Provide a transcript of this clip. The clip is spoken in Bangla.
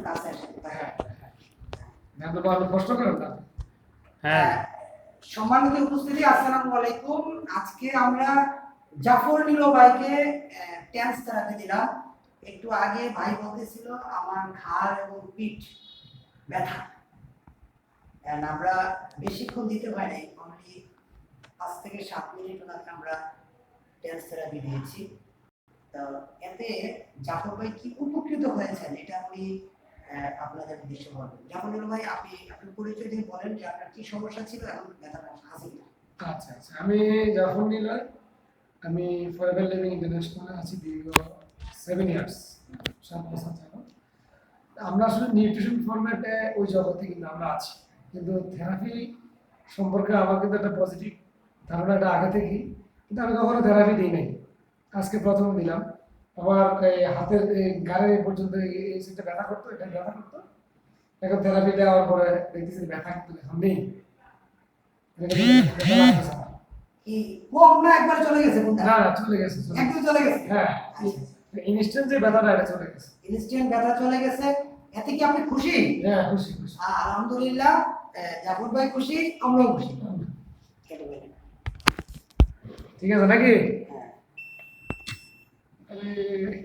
কাছে আসেন। হ্যাঁ আমি কষ্ট করেন না। হ্যাঁ, সম্মানিত উপস্থিতি, আসসালামু আলাইকুম। আজকে আমরা জাফর নিলো ভাইকে টেন্স থেরাপি দিলাম। একটু আগে ভাই বলতেছিল আমার ঘাড় এবং পিঠ ব্যথা, আমরা বেশিক্ষণ দিতে পারি, অনলি 5 থেকে 7 মিনিট ওনাকে আমরা টেন্স থেরাপি দিয়েছি। তো এতে জাফর ভাই কি উপকৃত হয়েছেন এটা আমি আপনাদের উদ্দেশ্যে বলবেন। জাফর নিলো ভাই, আপনি আপনার পরিচয় দিয়ে বলেন যে আপনার কি সমস্যা ছিল, এখন ব্যথাটা আছে কিনা। আচ্ছা আচ্ছা, আমি জাফর নিলয়, আমি ফরএভার লিভিং ইন্টারন্যাশনালে আছি দীর্ঘ 7 ইয়ার্স, 7 বছর যাবত। আমরা আসলে নিউট্রিশন ফরম্যাটে ওই জগতে কিন্তু আমরা আছি, কিন্তু থেরাপি সম্পর্কে আমার কিন্তু একটা পজিটিভ ধারণাটা আগে থেকেই, কিন্তু আমি কখনো থেরাপি দিই নাই, আজকে প্রথম দিলাম। আমার এই হাতের এই গাড়ি পর্যন্ত এই সেটা ব্যথা করতো, এটা ব্যথা করতো। এখন থেরাপি দেওয়ার পরে দেখতেছি ব্যথা কিন্তু এখন নেই। এটা কিন্তু ব্যথা লাগতেছে না। কি কম না একবার চলে গেছে কোনটা? না না, চলে গেছে, একদম চলে গেছে। হ্যাঁ, ইনস্ট্যান্ট যে ব্যথাটা এটা চলে গেছে। ইনস্ট্যান্ট ব্যথা চলে গেছে, এতে কি আপনি খুশি? হ্যাঁ, খুশি খুশি। আলহামদুলিল্লাহ, জাফর ভাই খুশি, আমরাও খুশি। ঠিক আছে নাকি? হ্যাঁ। আমি